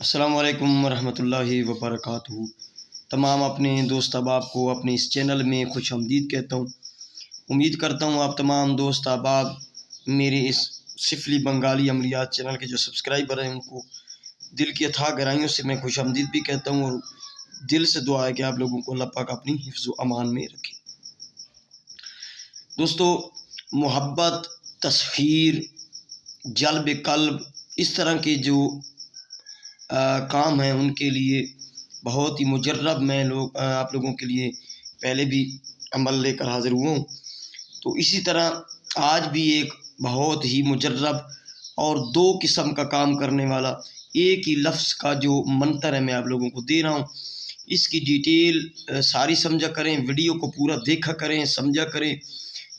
السلام علیکم ورحمۃ اللہ وبرکاتہ۔ تمام اپنے دوست احباب کو اپنے اس چینل میں خوش آمدید کہتا ہوں۔ امید کرتا ہوں آپ تمام دوست احباب میرے اس سفلی بنگالی عملیات چینل کے جو سبسکرائبر ہیں ان کو دل کی اتھاہ گہرائیوں سے میں خوش آمدید بھی کہتا ہوں، اور دل سے دعا ہے کہ آپ لوگوں کو اللہ پاک اپنی حفظ و امان میں رکھے۔ دوستو، محبت، تسخیر، جلب قلب، اس طرح کے جو کام ہیں ان کے لیے بہت ہی مجرب میں آپ لوگوں کے لیے پہلے بھی عمل لے کر حاضر ہوا ہوں، تو اسی طرح آج بھی ایک بہت ہی مجرب اور دو قسم کا کام کرنے والا ایک ہی لفظ کا جو منتر ہے میں آپ لوگوں کو دے رہا ہوں۔ اس کی ڈیٹیل ساری سمجھا کریں، ویڈیو کو پورا دیکھا کریں، سمجھا کریں،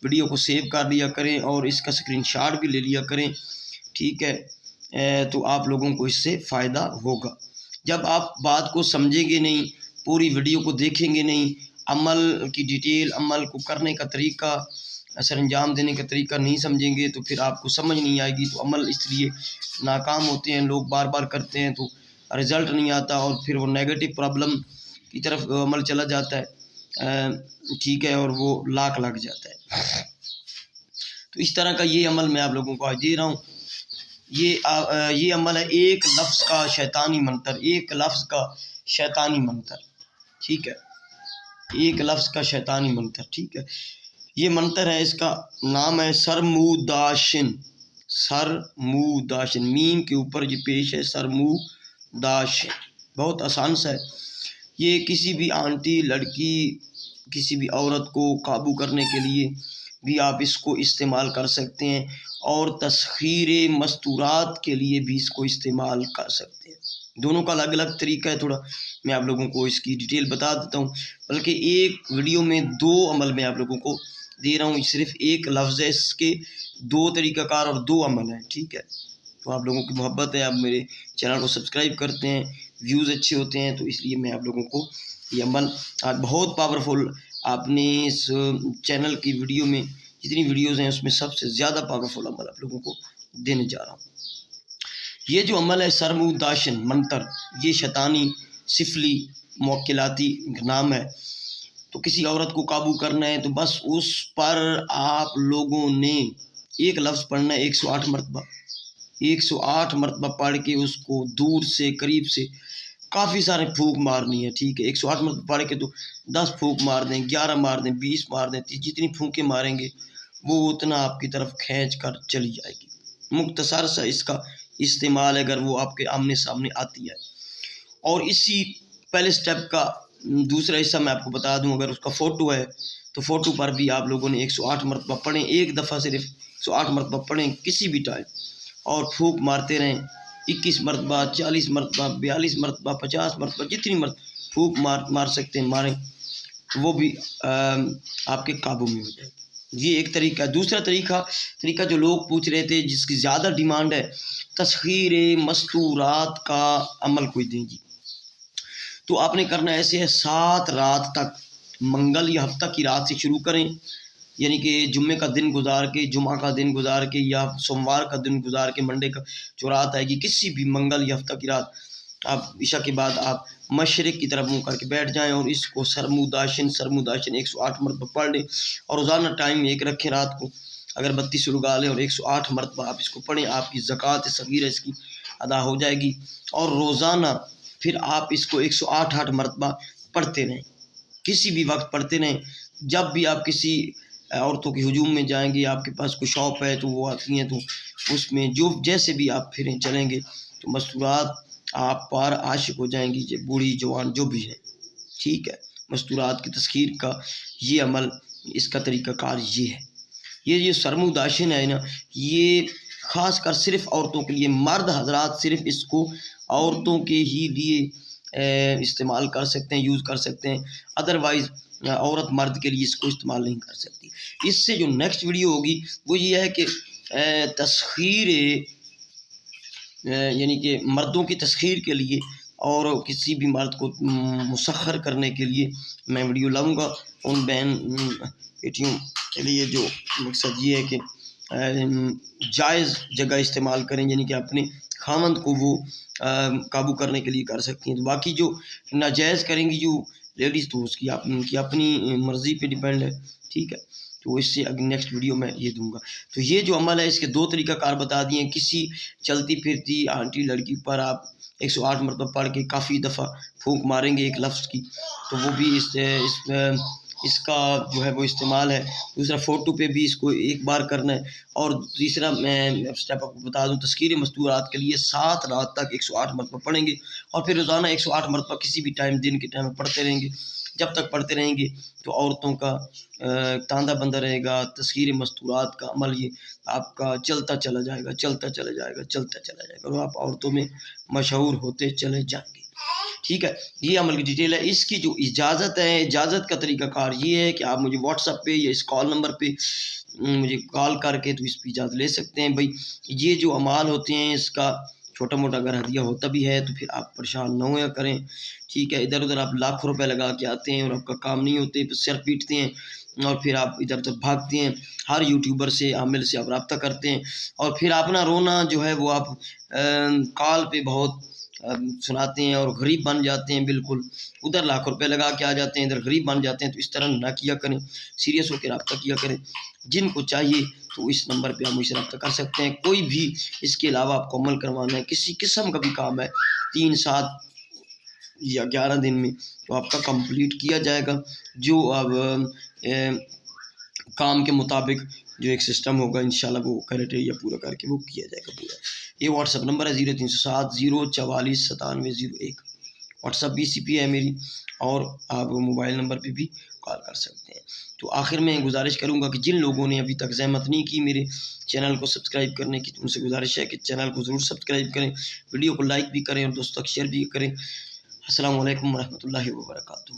ویڈیو کو سیو کر لیا کریں اور اس کا اسکرین شاٹ بھی لے لیا کریں، ٹھیک ہے؟ تو آپ لوگوں کو اس سے فائدہ ہوگا۔ جب آپ بات کو سمجھیں گے نہیں، پوری ویڈیو کو دیکھیں گے نہیں، عمل کی ڈیٹیل، عمل کو کرنے کا طریقہ، سر انجام دینے کا طریقہ نہیں سمجھیں گے تو پھر آپ کو سمجھ نہیں آئے گی۔ تو عمل اس لیے ناکام ہوتے ہیں، لوگ بار بار کرتے ہیں تو رزلٹ نہیں آتا اور پھر وہ نیگیٹو پرابلم کی طرف عمل چلا جاتا ہے، ٹھیک ہے، اور وہ لاک لگ جاتا ہے۔ تو اس طرح کا یہ عمل میں آپ لوگوں کو آج دے رہا ہوں۔ یہ عمل ہے ایک لفظ کا شیطانی منتر، ایک لفظ کا شیطانی منتر، ٹھیک ہے، ایک لفظ کا شیطانی منتر، ٹھیک ہے۔ یہ منتر ہے، اس کا نام ہے سرموداشن، سرموداشن، میم کے اوپر یہ پیش ہے، سرموداشن، بہت آسان سا ہے۔ یہ کسی بھی آنٹی، لڑکی، کسی بھی عورت کو قابو کرنے کے لیے بھی آپ اس کو استعمال کر سکتے ہیں، اور تسخیر مستورات کے لیے بھی اس کو استعمال کر سکتے ہیں۔ دونوں کا الگ الگ طریقہ ہے، تھوڑا میں آپ لوگوں کو اس کی ڈیٹیل بتا دیتا ہوں، بلکہ ایک ویڈیو میں دو عمل میں آپ لوگوں کو دے رہا ہوں، صرف ایک لفظ ہے، اس کے دو طریقہ کار اور دو عمل ہیں، ٹھیک ہے۔ تو آپ لوگوں کی محبت ہے، آپ میرے چینل کو سبسکرائب کرتے ہیں، ویوز اچھے ہوتے ہیں، تو اس لیے میں آپ لوگوں کو یہ عمل آج بہت پاورفل، آپ نے اس چینل کی ویڈیو میں جتنی ویڈیوز ہیں اس میں سب سے زیادہ پاورفل عمل آپ لوگوں کو دینے جا رہا ہوں۔ یہ جو عمل ہے سرموداشن منتر، یہ شیطانی سفلی موکلاتی نام ہے۔ تو کسی عورت کو قابو کرنا ہے تو بس اس پر آپ لوگوں نے ایک لفظ پڑھنا ہے 108 مرتبہ، 108 مرتبہ پڑھ کے اس کو دور سے قریب سے کافی سارے پھونک مارنی ہے، ٹھیک ہے۔ 108 مرتبہ پڑھ کے تو 10 پھونک مار دیں، 11 مار دیں، 20 مار دیں، جتنی پھونکیں ماریں گے وہ اتنا آپ کی طرف کھینچ کر چلی جائے گی۔ مختصر سا اس کا استعمال اگر وہ آپ کے آمنے سامنے آتی ہے۔ اور اسی پہلے سٹیپ کا دوسرا حصہ میں آپ کو بتا دوں، اگر اس کا فوٹو ہے تو فوٹو پر بھی آپ لوگوں نے 108 مرتبہ پڑھیں، ایک دفعہ صرف 108 مرتبہ پڑھیں کسی بھی ٹائم، اور پھونک مارتے رہیں 21 مرتبہ، 40 مرتبہ، 42 مرتبہ، 50 مرتبہ، جتنی مرتبہ پھونک مار سکتے ہیں ماریں، وہ بھی آپ کے قابو میں ہو جائے گی۔ یہ ایک طریقہ ہے۔ دوسرا طریقہ جو لوگ پوچھ رہے تھے، جس کی زیادہ ڈیمانڈ ہے، تسخیر مستورات کا عمل کوئی دیں جی، تو آپ نے کرنا ایسے ہے، 7 رات تک، منگل یا ہفتہ کی رات سے شروع کریں، یعنی کہ جمعے کا دن گزار کے، جمعہ کا دن گزار کے، یا سوموار کا دن گزار کے، منڈے کا جو رات آئے گی، کسی بھی منگل یا ہفتہ کی رات، آپ عشاء کے بعد آپ مشرق کی طرف منہ کر کے بیٹھ جائیں اور اس کو سرموداشن 108 مرتبہ پڑھ لیں، اور روزانہ ٹائم ایک رکھیں، رات کو اگر بتی سے لگا لیں اور 108 مرتبہ آپ اس کو پڑھیں، آپ کی زکوٰۃ صغیرہ اس کی ادا ہو جائے گی۔ اور روزانہ پھر آپ اس کو 108 مرتبہ پڑھتے رہیں، کسی بھی وقت پڑھتے رہیں۔ جب بھی آپ کسی عورتوں کے ہجوم میں جائیں گے، آپ کے پاس کوئی شاپ ہے تو وہ آتی ہیں، تو اس میں جو جیسے بھی آپ پھریں چلیں گے تو مستورات آپ پر عاشق ہو جائیں گی، بوڑھی جوان جو بھی ہے، ٹھیک ہے۔ مستورات کی تسخیر کا یہ عمل، اس کا طریقہ کار یہ ہے۔ یہ سرموداشن ہے نا، یہ خاص کر صرف عورتوں کے لیے، مرد حضرات صرف اس کو عورتوں کے ہی لیے استعمال کر سکتے ہیں، یوز کر سکتے ہیں، ادروائز عورت مرد کے لیے اس کو استعمال نہیں کر سکتی۔ اس سے جو نیکسٹ ویڈیو ہوگی وہ یہ ہے کہ تسخیر، یعنی کہ مردوں کی تسخیر کے لیے اور کسی بھی مرد کو مسخر کرنے کے لیے میں ویڈیو لاؤں گا۔ ان بہن بیٹیوں کے لیے جو مقصد یہ ہے کہ جائز جگہ استعمال کریں، یعنی کہ اپنے خاوند کو وہ قابو کرنے کے لیے کر سکتی ہیں. تو باقی جو ناجائز کریں گی جو لیڈیز تو اس کی ان کی اپنی مرضی پہ ڈیپینڈ ہے. ٹھیک ہے، تو اس سے نیکسٹ ویڈیو میں یہ دوں گا. تو یہ جو عمل ہے اس کے 2 طریقہ کار بتا دیے ہیں. کسی چلتی پھرتی آنٹی لڑکی پر آپ 108 مرتبہ پڑھ کے کافی دفعہ پھونک ماریں گے ایک لفظ کی، تو وہ بھی اس کا جو ہے وہ استعمال ہے. دوسرا فوٹو پہ بھی اس کو ایک بار کرنا ہے. اور تیسرا میں اسٹیپ آپ کو بتا دوں، تذکیر مستورات کے لیے 7 رات تک 108 مرتبہ پڑھیں گے، اور پھر روزانہ 108 مرتبہ کسی بھی ٹائم دن کے ٹائم میں پڑھتے رہیں گے. جب تک پڑھتے رہیں گے تو عورتوں کا تاندہ بندہ رہے گا. تذکیر مستورات کا عمل یہ آپ کا چلتا چلا جائے گا، چلتا چلا جائے گا، چلتا چلا جائے گا، اور آپ عورتوں میں مشہور ہوتے چلے جائیں گے. ٹھیک ہے، یہ عمل کی ڈیٹیل ہے. اس کی جو اجازت ہے، اجازت کا طریقہ کار یہ ہے کہ آپ مجھے واٹس ایپ پہ یا اس کال نمبر پہ مجھے کال کر کے تو اس پہ اجازت لے سکتے ہیں. بھائی یہ جو اعمال ہوتے ہیں اس کا چھوٹا موٹا اگر ہدیہ ہوتا بھی ہے تو پھر آپ پریشان نہ ہویا کریں. ٹھیک ہے، ادھر ادھر آپ لاکھوں روپے لگا کے آتے ہیں اور آپ کا کام نہیں ہوتے، پھر سر پیٹتے ہیں اور پھر آپ ادھر ادھر بھاگتے ہیں. ہر یوٹیوبر سے عامل سے آپ رابطہ کرتے ہیں اور پھر اپنا رونا جو ہے وہ آپ کال پہ بہت سناتے ہیں اور غریب بن جاتے ہیں. بالکل ادھر لاکھ روپے لگا کے آ جاتے ہیں، ادھر غریب بن جاتے ہیں. تو اس طرح نہ کیا کریں، سیریس ہو کے رابطہ کیا کریں. جن کو چاہیے تو اس نمبر پہ آپ مجھ سے رابطہ کر سکتے ہیں. کوئی بھی اس کے علاوہ آپ کو عمل کروانا ہے، کسی قسم کا بھی کام ہے، 3 7 یا 11 دن میں تو آپ کا کمپلیٹ کیا جائے گا. جو اب کام کے مطابق جو ایک سسٹم ہوگا انشاءاللہ وہ کرائٹیریا پورا کر کے وہ کیا جائے گا پورا. یہ واٹس ایپ نمبر ہے 0307 044 9701. واٹس ایپ BCP ہے میری، اور آپ موبائل نمبر پہ بھی کال کر سکتے ہیں. تو آخر میں گزارش کروں گا کہ جن لوگوں نے ابھی تک زحمت نہیں کی میرے چینل کو سبسکرائب کرنے کی، تو ان سے گزارش ہے کہ چینل کو ضرور سبسکرائب کریں، ویڈیو کو لائک بھی کریں اور دوستوں کو شیئر بھی کریں. السلام علیکم ورحمۃ اللہ وبرکاتہ.